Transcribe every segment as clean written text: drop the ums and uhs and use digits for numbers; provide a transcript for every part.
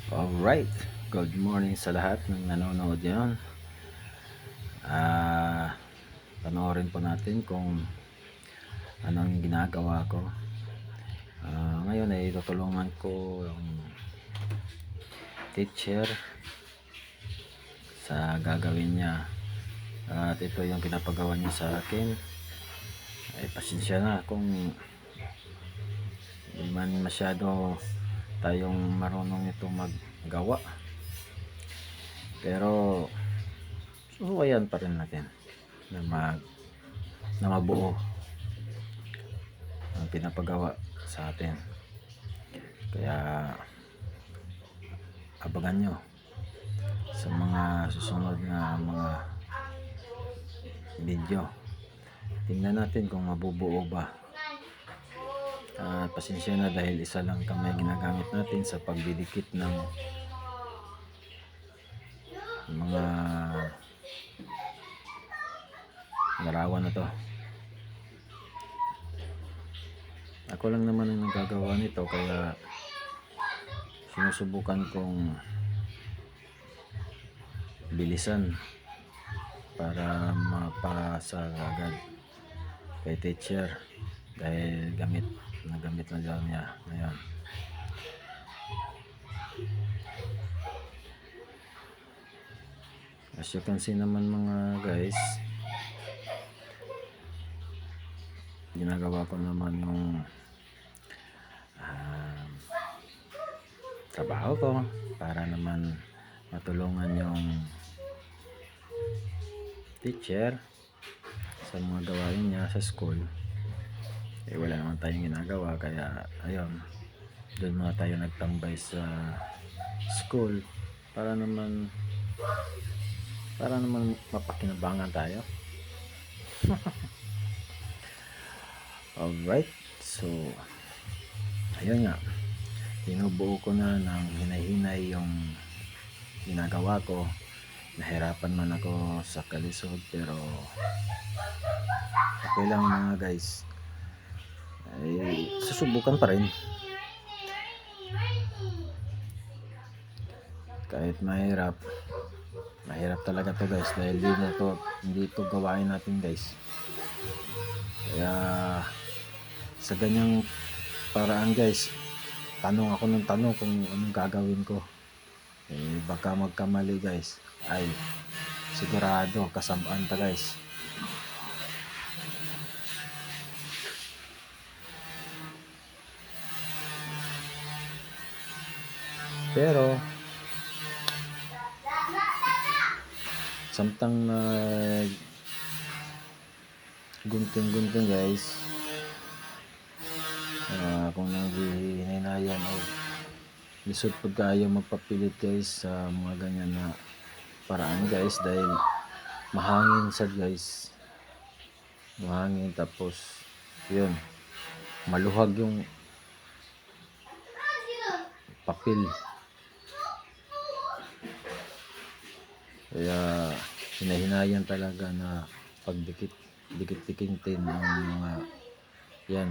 Alright, good morning sa lahat ng nanonood ngayon. Panoorin po natin kung anong ginagawa ko. Ngayon ay tutulungan ko yung teacher sa gagawin niya. At ito yung pinapagawa niya sa akin. Ay pasensya na kung hindi man masyado tayong marunong ito maggawa. Pero susukayan pa rin natin na mabuo ang pinapagawa sa atin. Kaya abangan nyo sa mga susunod na mga video. Tingnan natin kung mabubuo ba. Pasensya na dahil isa lang kamay ginagamit natin sa pagdidikit ng mga larawan na to. Ako lang naman ang nagagawa nito, kaya sinusubukan kong bilisan para mapasa agad kay teacher dahil gamit na daw niya ngayon. As you can see naman mga guys, ginagawa ko naman yung trabaho ko para naman matulungan yung teacher sa mga gawain niya sa school. Wala naman tayong ginagawa, kaya ayun, doon muna tayo nagtambay sa school para naman mapakinabangan tayo. Alright, so ayun nga, tinubuo ko na ng hinay-hinay yung ginagawa ko. Nahirapan man ako sa kalisod, pero okay lang mga guys, ay susubukan pa rin kahit mahirap talaga to guys, dahil hindi to gawain natin guys. Kaya sa ganyang paraan guys, tanong ako ng tanong kung anong gagawin ko. Baka magkamali guys, ay sigurado kasamaan ta guys. Pero samtang gunting guys, kung nanghihinayan o lisod pag kayo magpapilit guys sa mga ganyan na paraan guys, dahil mahangin sad guys, mahangin, tapos yun, maluhag yung papel. Kaya hinahinayan talaga na dikit-dikitin ang mga yan.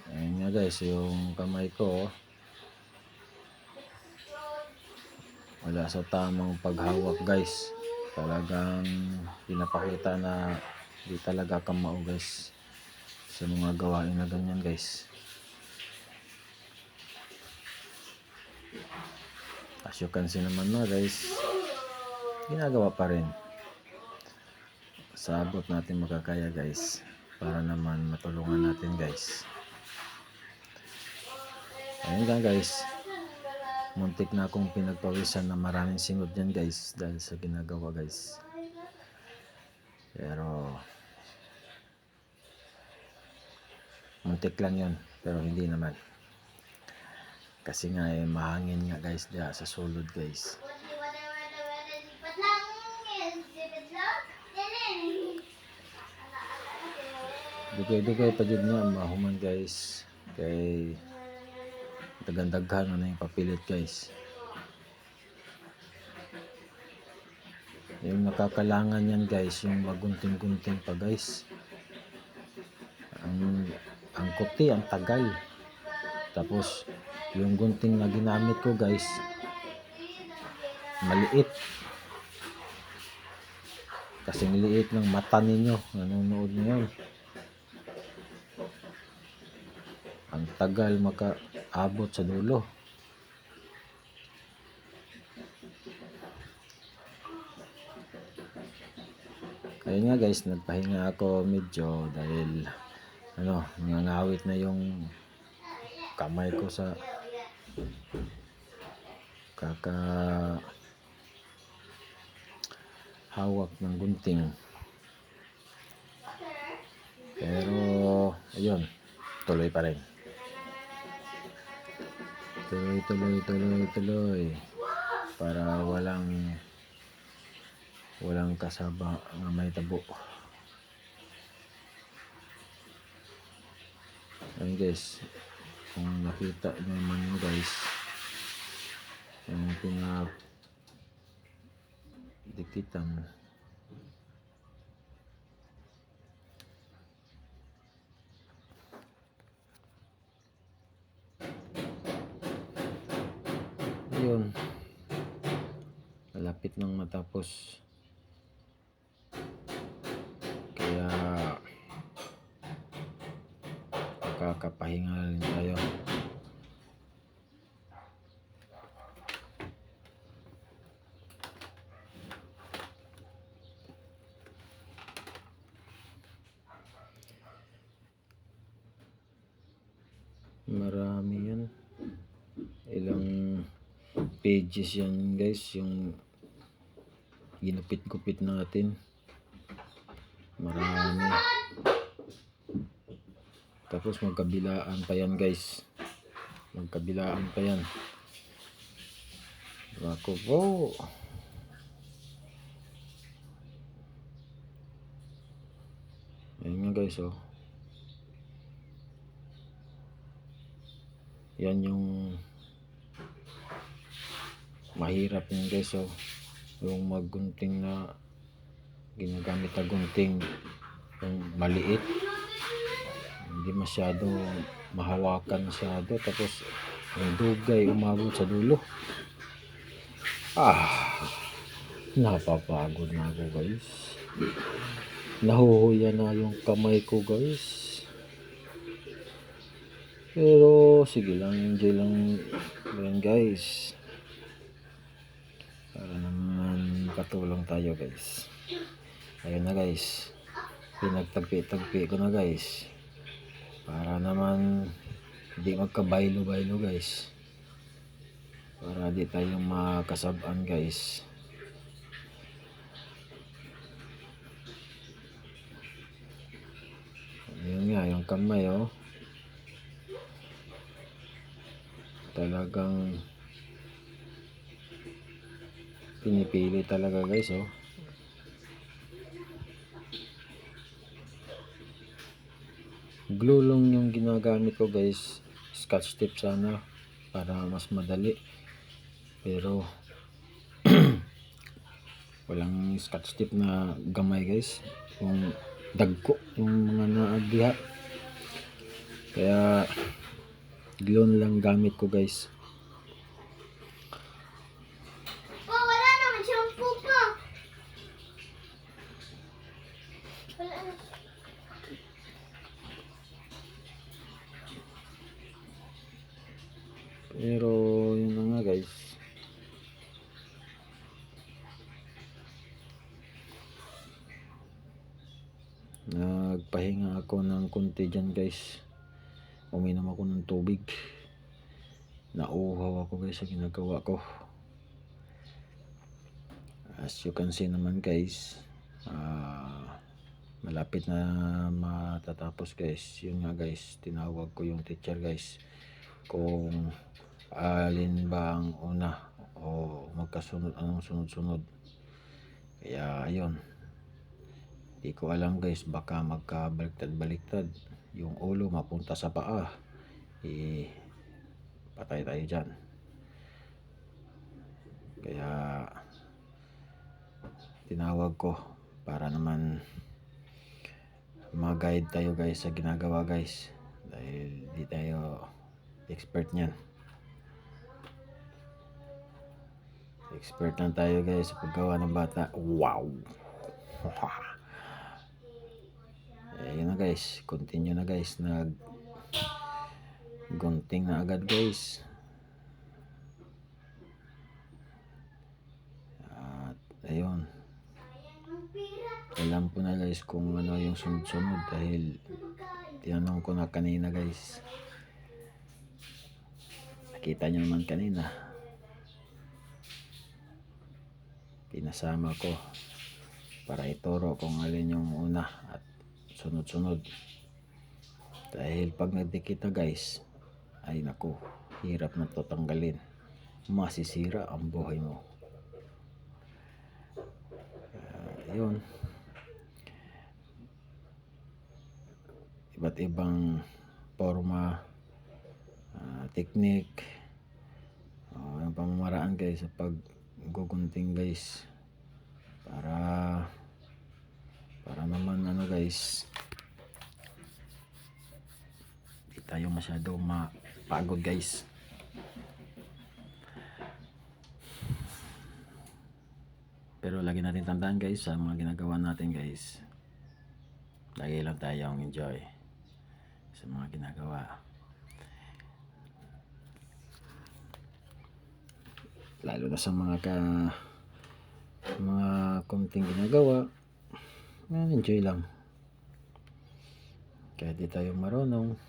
Ayan nga guys, yung kamay ko wala sa tamang paghawak guys. Talagang pinapakita na di talaga kamao guys sa mga gawain na ganyan guys. As you can see naman na guys, ginagawa pa rin. Sa abot natin makakaya guys, para naman matulungan natin guys. Ayun nga guys, muntik na akong pinagpawisan na maraming singot dyan guys dahil sa ginagawa guys. Pero muntik lang yun, pero hindi naman. Kasi nga mahangin nga guys diya sa sulod guys. Dugay-dugay pa dyan nga mahuman guys, kay daghan-daghan na yung papilit guys. Yung nakakalangan yan guys, yung magunting-gunting pa guys. ang kuti ang tagal. Tapos yung gunting na ginamit ko guys, maliit. Kasing liit ng mata ninyo, nanonood ngayon. Ang tagal makaabot sa dulo. Kaya nga guys, nagpahinga ako medyo dahil nangangawit na yung kamay ko sa hawak ng gunting. Pero ayun, tuloy pa rin. Tuloy para walang kasaba na may tabo. Ayun guys, kung nakita nyo naman yun guys, yung pinadikitan. Ayun, malapit nang matapos. Kaya makakapahinga rin tayo. Marami yan. Ilang pages yan guys, yung ginupit-gupit natin. Marami. Tapos magkabilaan pa yan guys. Magkabilaan pa yan. Ako po. Ayun nga guys oh. Yan yung mahirap yan guys oh. Yung maggunting na ginagamit na gunting, yung maliit, hindi masyado mahawakan masyado, tapos yung dugay umabot sa dulo. Napapagod na ako guys. Nahuhuya na yung kamay ko guys. Pero sige lang, enjoy lang yan guys. Para naman katulong tayo guys. Ayun na guys, pinagtagpi-tagpi ko na guys, para naman hindi magkabaylo-baylo guys, para di tayo makasabaan guys. Ayun nga yung kamay oh, talagang pinipili talaga guys oh. Glue lang yung ginagamit ko guys, scotch tape sana para mas madali, pero walang scotch tape na gamay guys, yung dagko yung mga naagdiha, kaya glue lang gamit ko guys. Wala naman shampoo pa. Wala na. Pero yun na nga guys, nagpahinga ako ng konti dyan guys, uminom ako ng tubig, nauuhaw ako guys sa ginagawa ko. As you can see naman guys, malapit na matatapos guys. Yun nga guys, tinawag ko yung teacher guys kung alin ba ang una o magkasunod, anong sunod-sunod. Kaya ayun, di ko alam guys, baka magkabaliktad-baliktad yung ulo mapunta sa paa, patay tayo dyan. Kaya tinawag ko para naman mag-guide tayo guys sa ginagawa guys. Dahil di tayo expert niyan. Expert lang tayo guys sa paggawa ng bata. Wow! Ayun na guys. Continue na guys. Gunting na agad guys. At ayun. Alam ko na guys kung ano yung sunod-sunod dahil tinanong ko na kanina guys. Nakita nyo naman kanina. Pinasama ko para ituro kung alin yung una at sunod-sunod. Dahil pag nagdikit na guys, ay naku, hirap na to tanggalin. Masisira ang buhay mo. Yun. Iba't ibang forma, technique, yung pamamaraan guys sa paggugunting guys. Para naman ano guys, di tayo masyado mapagod guys. Pero lagi natin tandaan guys sa mga ginagawa natin guys. Lagi lang tayong enjoy sa mga ginagawa. Lalo na sa mga konting ginagawa, enjoy lang. Kahit di tayo marunong,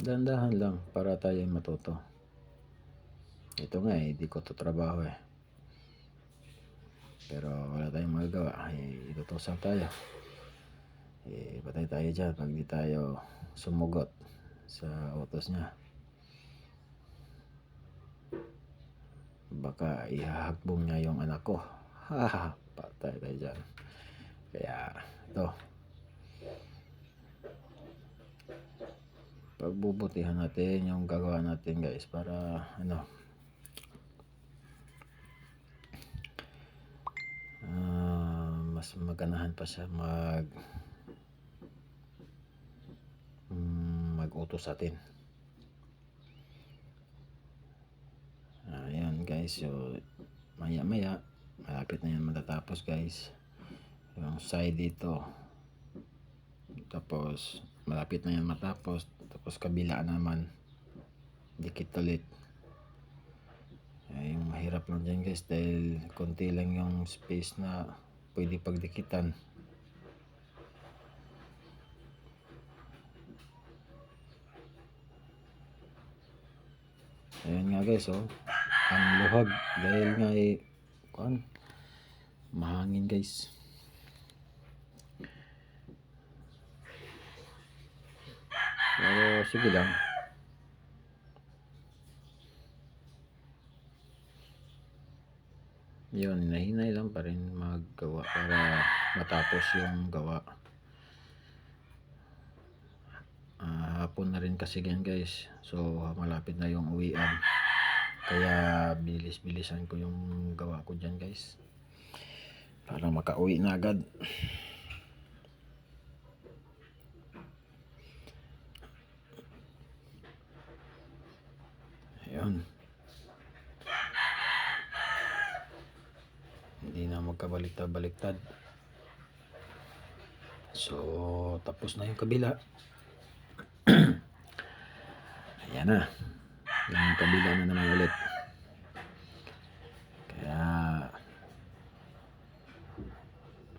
dahan-dahan lang para tayo matuto. Ito nga di ko to trabaho pero wala tayong magagawa. Itutusan tayo. Patay tayo dyan pag di tayo sumugot sa utos niya. Baka ihahakbong niya yung anak ko. Patay tayo dyan. Kaya ito, pagbubutihan natin yung gagawa natin guys para mas maganahan pa siya mag-utos sa atin. Ayan guys, so maya malapit na yan matatapos guys. Yung side dito, tapos malapit na yan matapos, tapos kabila naman dikit ulit. Yung mahirap lang dyan guys dahil konti lang yung space na pwede pagdikitan. Ayan nga guys, ang luhag dahil nga mahangin guys. Pero sige lang. Yun, hinahinay lang pa rin maggawa para matapos yung gawa. Hapon na rin kasi yan guys, so malapit na yung uwian, kaya bilis-bilisan ko yung gawa ko dyan guys para makauwi na agad. Ayun, hindi na magkabaliktad. So tapos na yung kabila. Ayan na, yung kabila na naman ulit. Kaya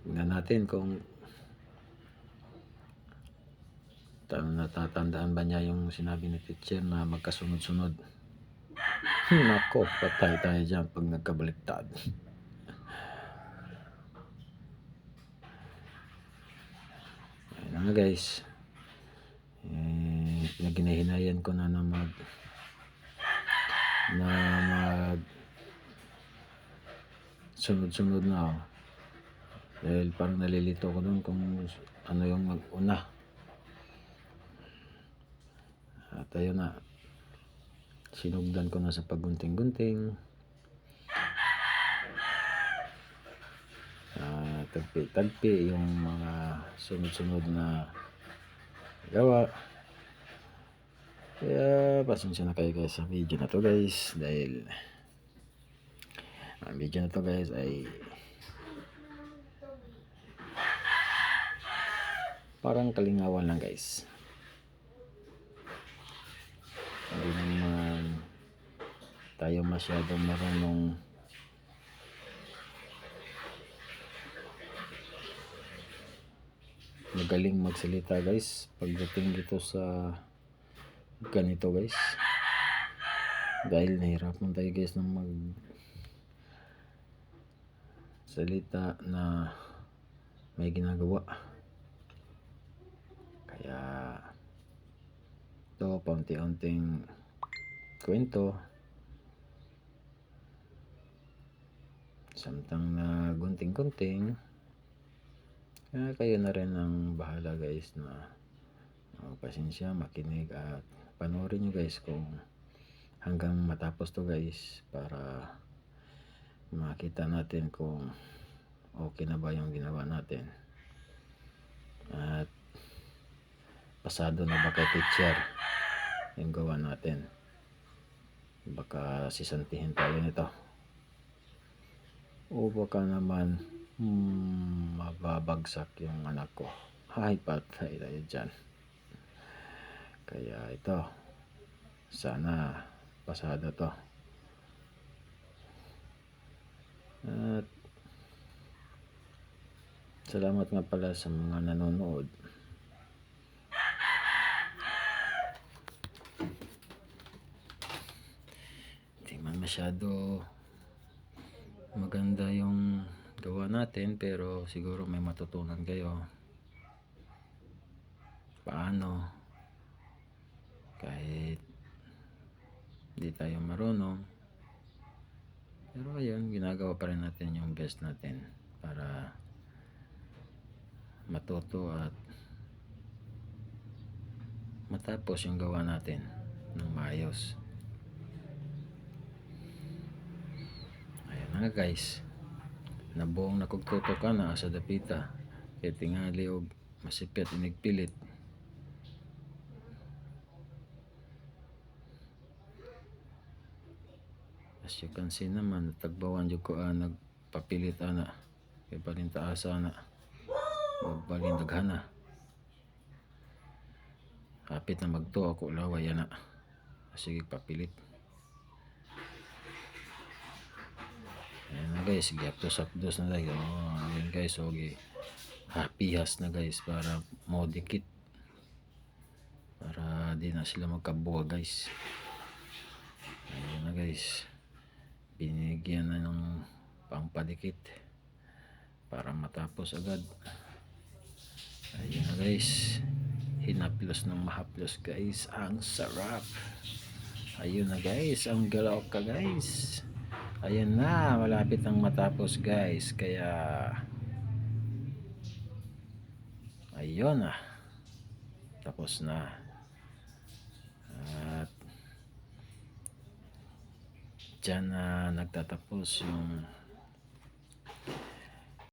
tingnan natin kung natatandaan ba niya yung sinabi ni teacher na magkasunod-sunod. Nako, patay tayo dyan pag nagkabaliktad. Ayan na guys, pinaghihinayan ko na mag sunod-sunod na dahil parang nalilito ko dun kung ano yung una. At ayun na, sinugdan ko na sa paggunting-gunting. tagpi-tagpi yung mga sunod-sunod na gawa. Kaya pasensya na kayo guys sa video na to guys, dahil ang video na to guys ay parang kalingawan lang guys. Hindi naman tayo masyadong marunong magaling magsalita guys pagdating dito sa ganito guys, dahil nahirapan tayo guys ng mag salita na may ginagawa. Kaya ito paunti-unting kwento, samtang na gunting-gunting. Kaya kayo na rin ang bahala guys na pasensya, makinig at panoorin nyo guys kung hanggang matapos to guys, para makita natin kung okay na ba yung ginawa natin at pasado na ba kay teacher yung gawa natin. Baka sisantihin tayo nito, o baka naman mababagsak yung anak ko. Hay, patay tayo dyan. Kaya ito, sana pasado to. At salamat nga pala sa mga nanonood. Hindi man masyado maganda yung gawa natin, pero siguro may matutunan kayo paano kahit hindi tayo marunong. Pero ayun, ginagawa pa rin natin yung best natin para matuto at matapos yung gawa natin ng maayos. Ayan na nga guys, nabuong nakugtuto ka na sa dapita, kaya tingali og masipyat inigpilit. As you can see naman, tagbawan jud ko nagpapilit ana, kay palintaasa na magbalin daghana. Hapit na magtuo ako laway ana, sige papilit. Ayan na guys, giaptos-aptos na tayo. Ayan guys, okay, hapihas na guys para mo dikit, para di na sila magkabuwa guys. Ayan na guys, binigyan na ng pangpadikit para matapos agad. Ayan na guys, hinaplos ng mahaplos guys, ang sarap. Ayun na guys, ang galaw ka guys. Ayan na, malapit nang matapos guys, kaya ayun na, tapos na. At dyan na nagtatapos yung